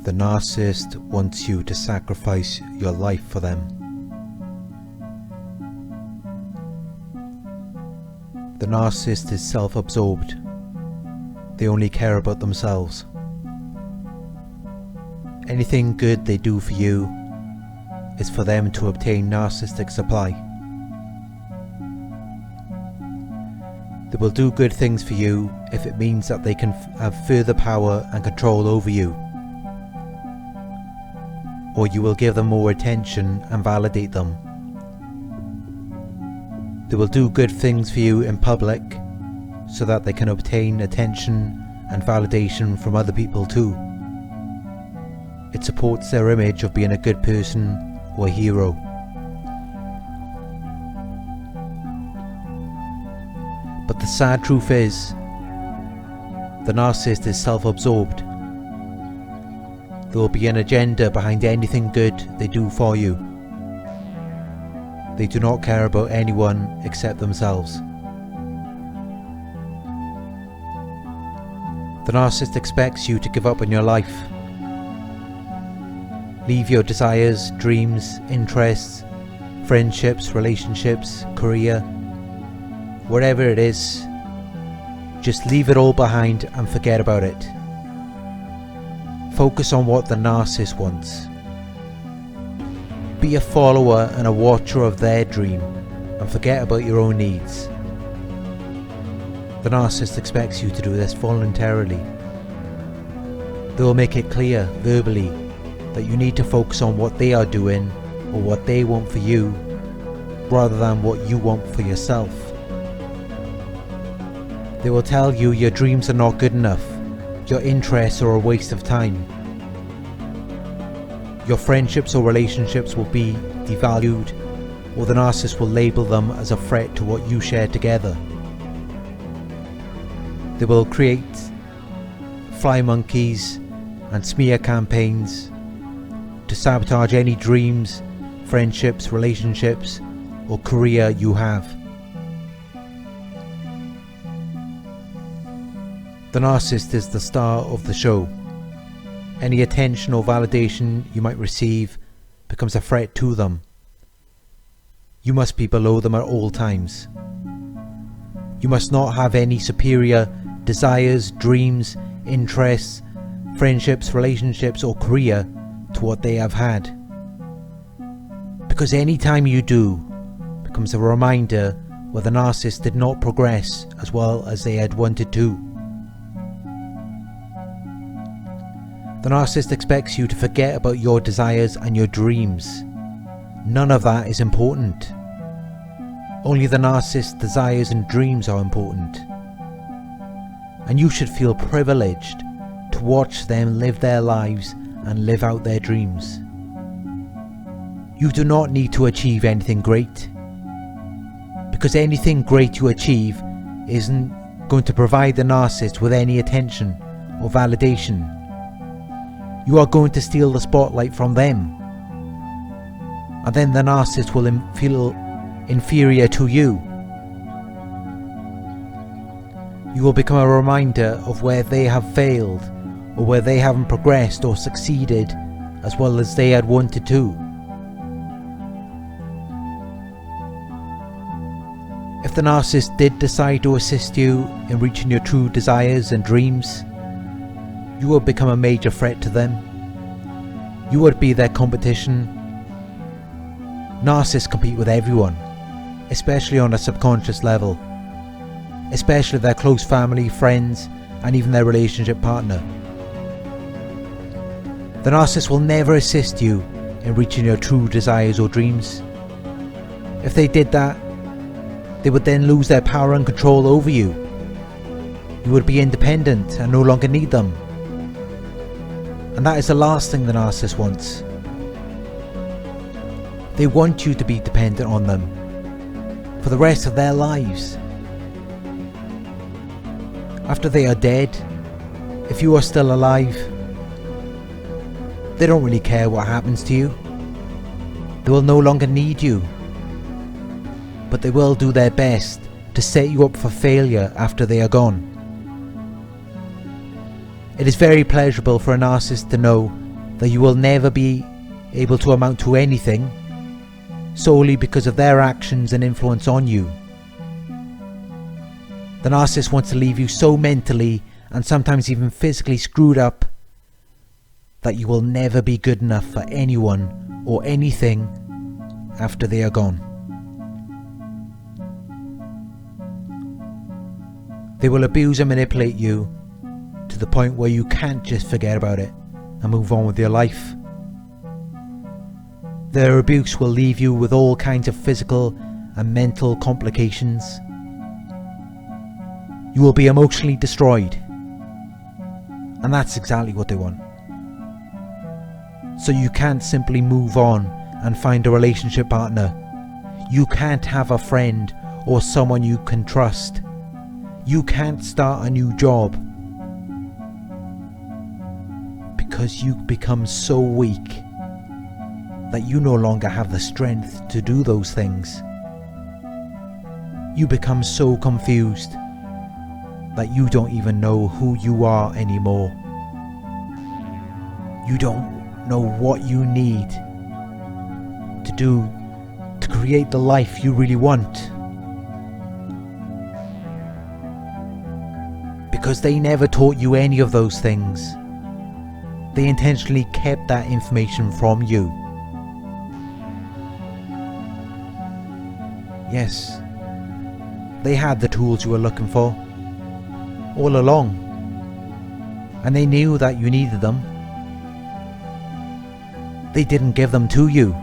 The narcissist wants you to sacrifice your life for them. The narcissist is self-absorbed. They only care about themselves. Anything good they do for you is for them to obtain narcissistic supply. They will do good things for you if it means that they can have further power and control over you. Or you will give them more attention and validate them. They will do good things for you in public so that they can obtain attention and validation from other people too. It supports their image of being a good person or a hero. But the sad truth is, the narcissist is self-absorbed. There will be an agenda behind anything good they do for you. They do not care about anyone except themselves. The narcissist expects you to give up on your life. Leave your desires, dreams, interests, friendships, relationships, career, whatever it is, just leave it all behind and forget about it. Focus on what the narcissist wants. Be a follower and a watcher of their dream and forget about your own needs. The narcissist expects you to do this voluntarily. They will make it clear verbally that you need to focus on what they are doing or what they want for you rather than what you want for yourself. They will tell you your dreams are not good enough. Your interests are a waste of time. Your friendships or relationships will be devalued, or the narcissist will label them as a threat to what you share together. They will create fly monkeys and smear campaigns to sabotage any dreams, friendships, relationships, or career you have. The narcissist is the star of the show. Any attention or validation you might receive becomes a threat to them. You must be below them at all times. You must not have any superior desires, dreams, interests, friendships, relationships, or career to what they have had. Because any time you do becomes a reminder where the narcissist did not progress as well as they had wanted to. The narcissist expects you to forget about your desires and your dreams. None of that is important. Only the narcissist's desires and dreams are important. And you should feel privileged to watch them live their lives and live out their dreams. You do not need to achieve anything great, because anything great you achieve isn't going to provide the narcissist with any attention or validation. You are going to steal the spotlight from them, and then the narcissist will feel inferior to you. You will become a reminder of where they have failed, or where they haven't progressed or succeeded as well as they had wanted to. If the narcissist did decide to assist you in reaching your true desires and dreams, you would become a major threat to them. You would be their competition. Narcissists compete with everyone, especially on a subconscious level, especially their close family, friends, and even their relationship partner. The narcissist will never assist you in reaching your true desires or dreams. If they did that, they would then lose their power and control over you. You would be independent and no longer need them. And that is the last thing the narcissist wants. They want you to be dependent on them for the rest of their lives. After they are dead, if you are still alive, They don't really care what happens to you. They will no longer need you. But they will do their best to set you up for failure after they are gone. It is very pleasurable for a narcissist to know that you will never be able to amount to anything solely because of their actions and influence on you. The narcissist wants to leave you so mentally and sometimes even physically screwed up that you will never be good enough for anyone or anything after they are gone. They will abuse and manipulate you to the point where you can't just forget about it and move on with your life. Their abuse will leave you with all kinds of physical and mental complications. You will be emotionally destroyed. And that's exactly what they want. So you can't simply move on and find a relationship partner. You can't have a friend or someone you can trust. You can't start a new job. Because you become so weak that you no longer have the strength to do those things. You become so confused that you don't even know who you are anymore. You don't know what you need to do to create the life you really want. Because they never taught you any of those things. They intentionally kept that information from you. Yes, they had the tools you were looking for all along, and they knew that you needed them. They didn't give them to you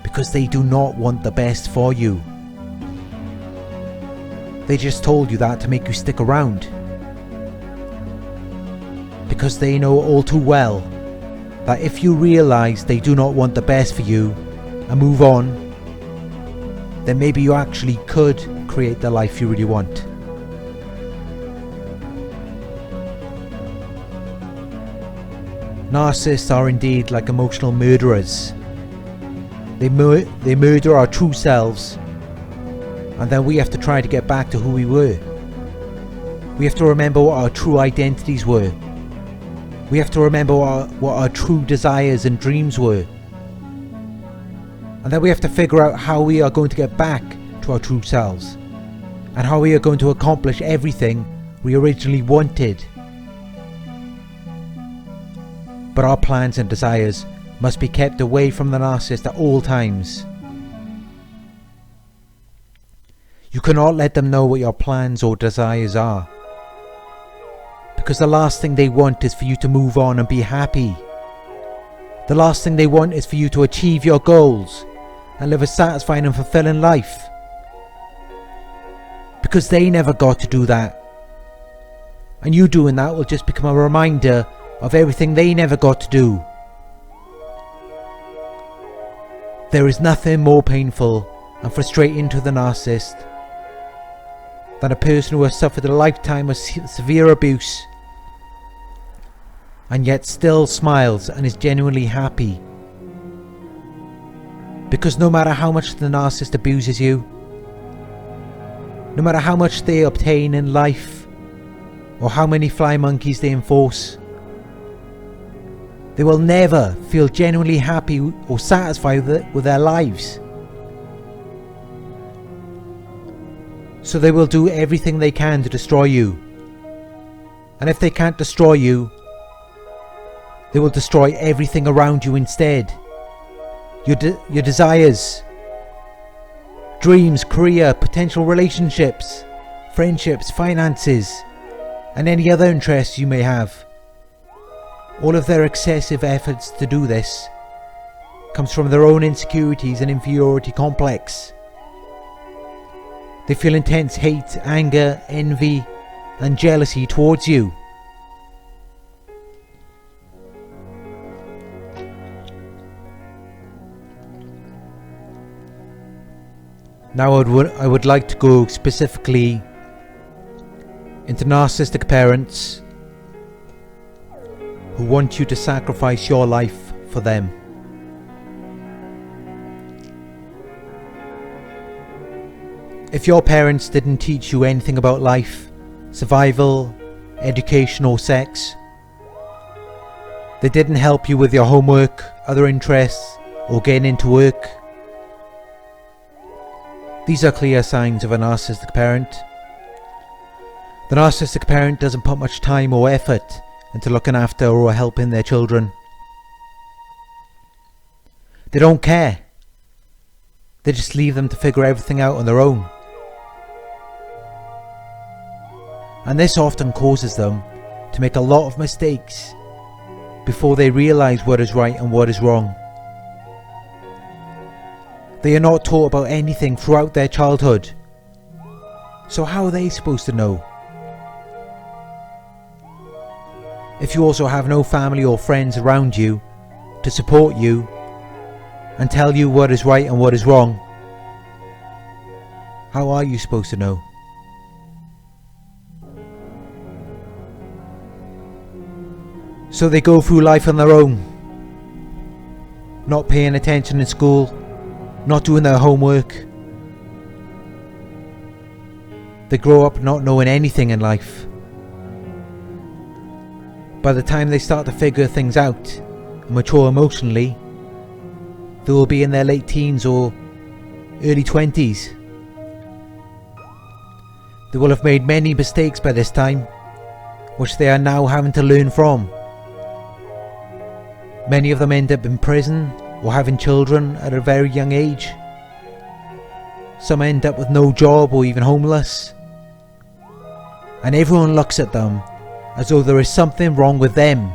because they do not want the best for you. They just told you that to make you stick around, because they know all too well that if you realise they do not want the best for you and move on, then maybe you actually could create the life you really want. Narcissists are indeed like emotional murderers. They murder our true selves, and then we have to try to get back to who we were. We have to remember what our true identities were. We have to remember what our true desires and dreams were. And then we have to figure out how we are going to get back to our true selves, and how we are going to accomplish everything we originally wanted. But our plans and desires must be kept away from the narcissist at all times. You cannot let them know what your plans or desires are, because the last thing they want is for you to move on and be happy. The last thing they want is for you to achieve your goals and live a satisfying and fulfilling life, because they never got to do that, and you doing that will just become a reminder of everything they never got to do. There is nothing more painful and frustrating to the narcissist than a person who has suffered a lifetime of severe abuse and yet still smiles and is genuinely happy. Because no matter how much the narcissist abuses you, no matter how much they obtain in life or how many fly monkeys they enforce, they will never feel genuinely happy or satisfied with their lives. So they will do everything they can to destroy you. And if they can't destroy you, they will destroy everything around you instead. Your desires, dreams, career, potential relationships, friendships, finances, and any other interests you may have. All of their excessive efforts to do this comes from their own insecurities and inferiority complex. They feel intense hate, anger, envy, and jealousy towards you. Now I would like to go specifically into narcissistic parents who want you to sacrifice your life for them. If your parents didn't teach you anything about life, survival, education or sex, they didn't help you with your homework, other interests or getting into work, these are clear signs of a narcissistic parent. The narcissistic parent doesn't put much time or effort into looking after or helping their children. They don't care. They just leave them to figure everything out on their own. And this often causes them to make a lot of mistakes before they realise what is right and what is wrong. They are not taught about anything throughout their childhood. So how are they supposed to know? If you also have no family or friends around you to support you and tell you what is right and what is wrong, how are you supposed to know? So they go through life on their own, not paying attention in school, not doing their homework. They grow up not knowing anything in life. By the time they start to figure things out and mature emotionally, they will be in their late teens or early 20s. They will have made many mistakes by this time, which they are now having to learn from. Many of them end up in prison or having children at a very young age. Some end up with no job or even homeless. And everyone looks at them as though there is something wrong with them,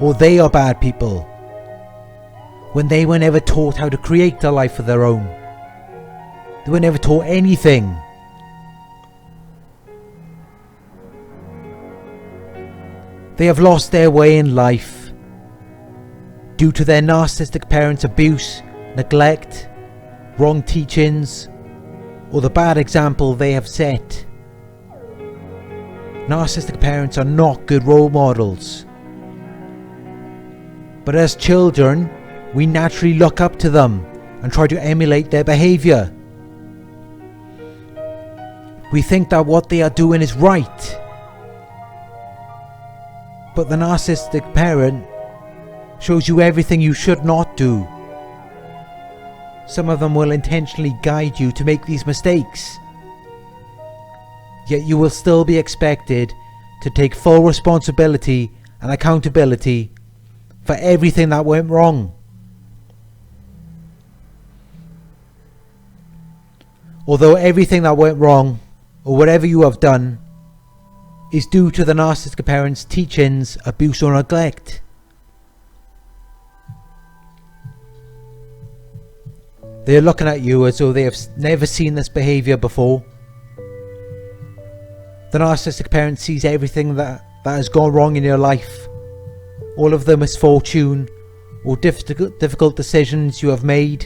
or they are bad people, when they were never taught how to create a life of their own. They were never taught anything. They have lost their way in life due to their narcissistic parents' abuse, neglect, wrong teachings, or the bad example they have set. Narcissistic parents are not good role models. But as children, we naturally look up to them and try to emulate their behaviour. We think that what they are doing is right. But the narcissistic parent shows you everything you should not do. Some of them will intentionally guide you to make these mistakes. Yet you will still be expected to take full responsibility and accountability for everything that went wrong. Although everything that went wrong, or whatever you have done, is due to the narcissistic parent's teachings, abuse or neglect. They are looking at you as though they have never seen this behaviour before. The narcissistic parent sees everything that has gone wrong in your life, all of the misfortune or difficult decisions you have made.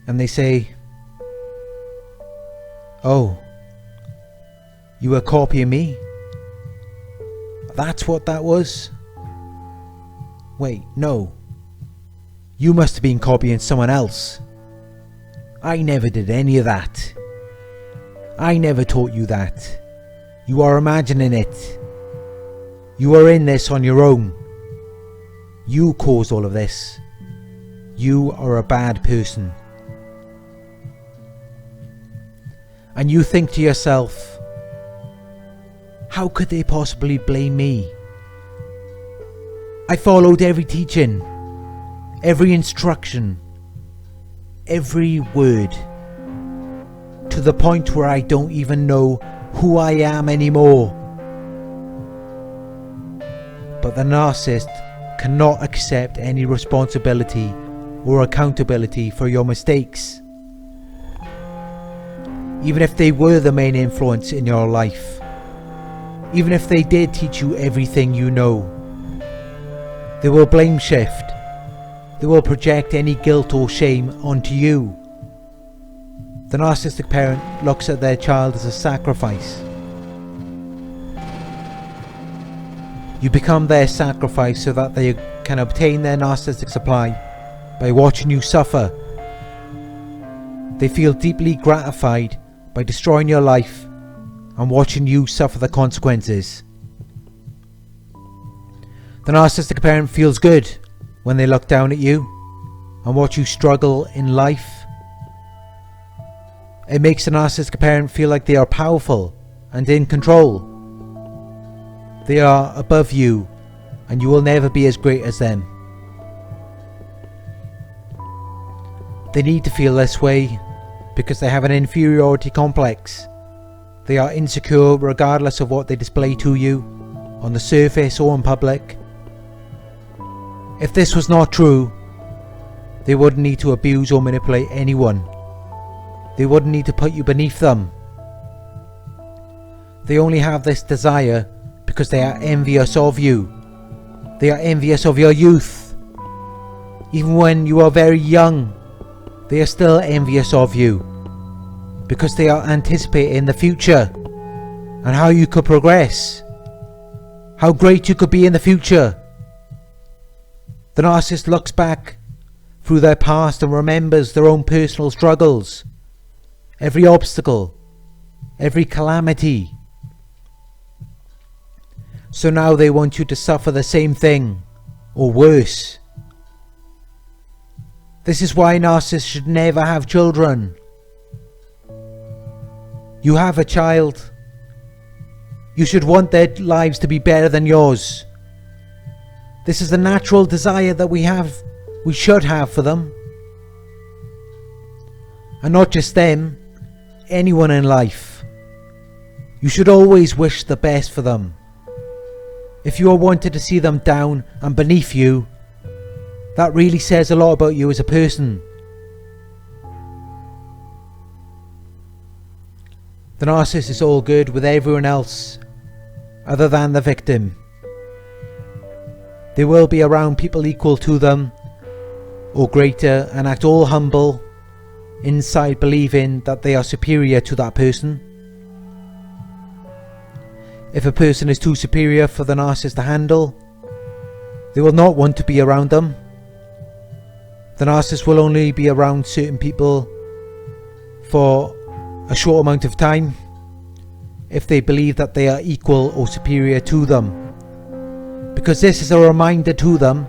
And they say, "Oh, you were copying me? That's what that was? Wait, no. You must have been copying someone else. I never did any of that. I never taught you that. You are imagining it. You are in this on your own. You caused all of this. You are a bad person." And you think to yourself, how could they possibly blame me? I followed every teaching, every instruction, every word, to the point where I don't even know who I am anymore. But the narcissist cannot accept any responsibility or accountability for your mistakes. Even if they were the main influence in your life, even if they did teach you everything you know, they will blame shift. They will project any guilt or shame onto you. The narcissistic parent looks at their child as a sacrifice. You become their sacrifice so that they can obtain their narcissistic supply by watching you suffer. They feel deeply gratified by destroying your life and watching you suffer the consequences. The narcissistic parent feels good when they look down at you and watch you struggle in life. It makes the narcissistic parent feel like they are powerful and in control. They are above you and you will never be as great as them. They need to feel this way because they have an inferiority complex. They are insecure regardless of what they display to you, on the surface or in public. If this was not true, they wouldn't need to abuse or manipulate anyone. They wouldn't need to put you beneath them. They only have this desire because they are envious of you. They are envious of your youth. Even when you are very young, they are still envious of you because they are anticipating the future and how you could progress, how great you could be in the future. The narcissist looks back through their past and remembers their own personal struggles, every obstacle, every calamity. So now they want you to suffer the same thing, or worse. This is why narcissists should never have children. You have a child. You should want their lives to be better than yours. This is the natural desire that we should have for them. And not just them, anyone in life. You should always wish the best for them. If you are wanting to see them down and beneath you, that really says a lot about you as a person. The narcissist is all good with everyone else other than the victim. They will be around people equal to them or greater and act all humble, inside believing that they are superior to that person. If a person is too superior for the narcissist to handle, they will not want to be around them. The narcissist will only be around certain people for a short amount of time if they believe that they are equal or superior to them, because this is a reminder to them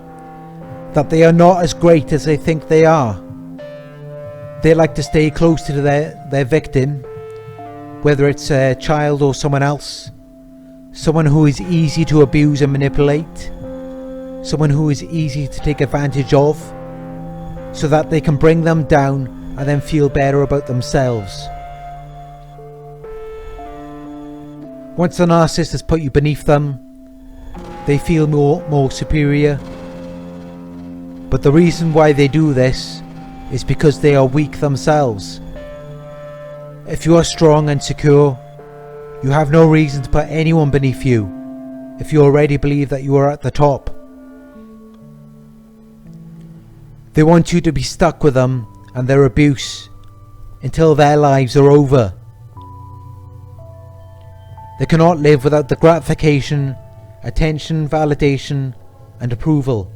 that they are not as great as they think they are. They like to stay close to their victim, whether it's a child or someone else, someone who is easy to abuse and manipulate, someone who is easy to take advantage of, so that they can bring them down and then feel better about themselves. Once the narcissist has put you beneath them, they feel more superior. But the reason why they do this is because they are weak themselves. If you are strong and secure, you have no reason to put anyone beneath you if you already believe that you are at the top. They want you to be stuck with them and their abuse until their lives are over. They cannot live without the gratification, attention, validation and approval.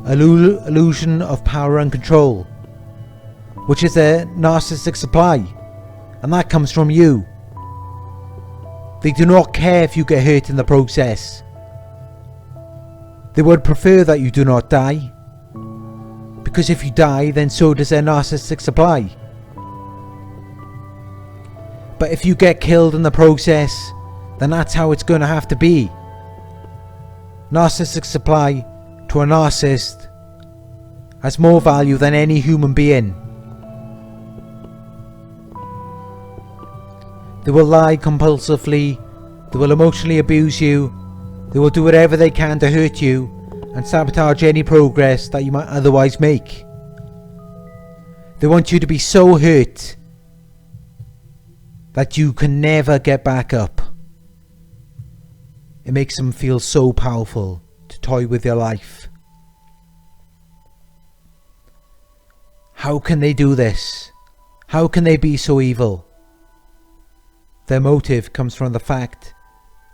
Illusion of power and control, which is a narcissistic supply, and that comes from you. They do not care if you get hurt in the process. They would prefer that you do not die, because if you die, then so does their narcissistic supply. But if you get killed in the process, then that's how it's going to have to be. Narcissistic supply to a narcissist has more value than any human being. They will lie compulsively, they will emotionally abuse you, they will do whatever they can to hurt you and sabotage any progress that you might otherwise make. They want you to be so hurt that you can never get back up. It makes them feel so powerful to toy with your life. How can they do this? How can they be so evil? Their motive comes from the fact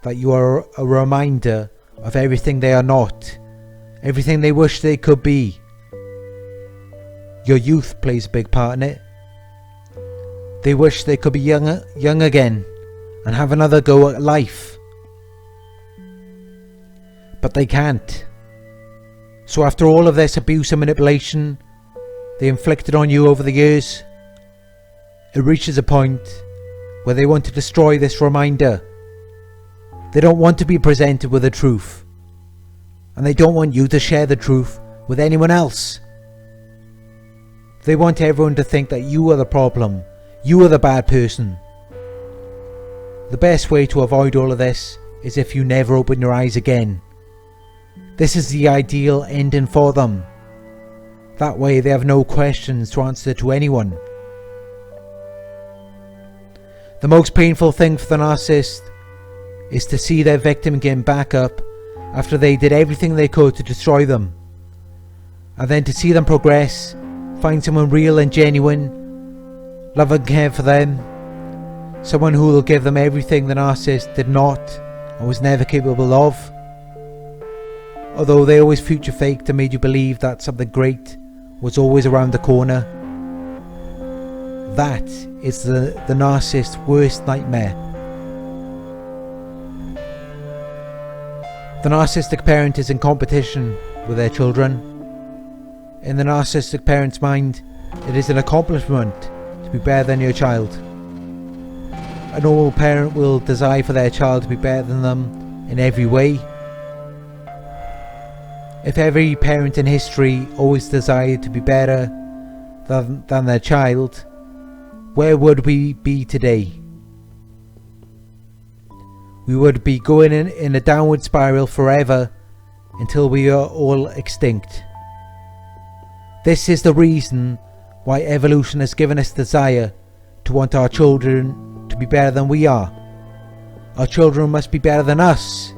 that you are a reminder of everything they are not, everything they wish they could be. Your youth plays a big part in it. They wish they could be young again and have another go at life. But they can't. So after all of this abuse and manipulation they inflicted on you over the years, it reaches a point where they want to destroy this reminder. They don't want to be presented with the truth, and they don't want you to share the truth with anyone else. They want everyone to think that you are the problem, you are the bad person. The best way to avoid all of this is if you never open your eyes again. This is the ideal ending for them. That way they have no questions to answer to anyone. The most painful thing for the narcissist is to see their victim getting back up after they did everything they could to destroy them, and then to see them progress, find someone real and genuine, love and care for them, someone who will give them everything the narcissist did not and was never capable of. Although they always future faked and made you believe that something great was always around the corner. That is the narcissist's worst nightmare. The narcissistic parent is in competition with their children. In the narcissistic parent's mind, it is an accomplishment to be better than your child. A normal parent will desire for their child to be better than them in every way. If every parent in history always desired to be better than their child, where would we be today? We would be going in a downward spiral forever until we are all extinct. This is the reason why evolution has given us desire to want our children to be better than we are. Our children must be better than us,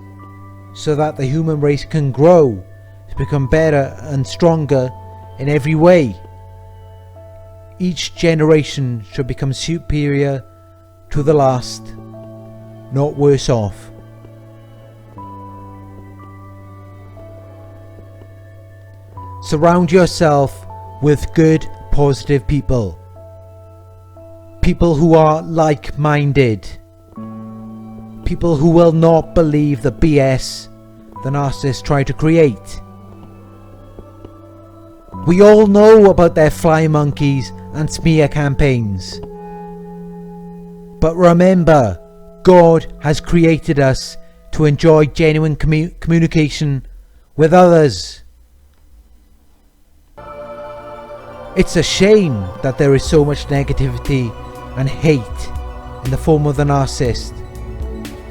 so that the human race can grow to become better and stronger in every way. Each generation should become superior to the last, not worse off. Surround yourself with good, positive people. People who are like-minded. People who will not believe the BS the narcissists try to create. We all know about their fly monkeys and smear campaigns. But remember, God has created us to enjoy genuine communication with others. It's a shame that there is so much negativity and hate in the form of the narcissist,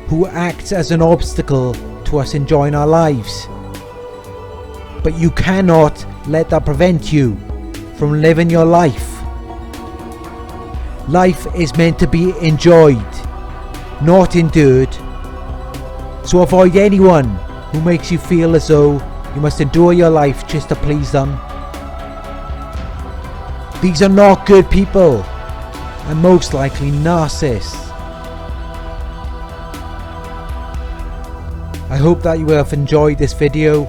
who acts as an obstacle to us enjoying our lives. But you cannot let that prevent you from living your life. Life is meant to be enjoyed, not endured. So avoid anyone who makes you feel as though you must endure your life just to please them. These are not good people, and most likely narcissists. I hope that you have enjoyed this video,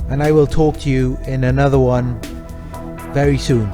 and I will talk to you in another one very soon.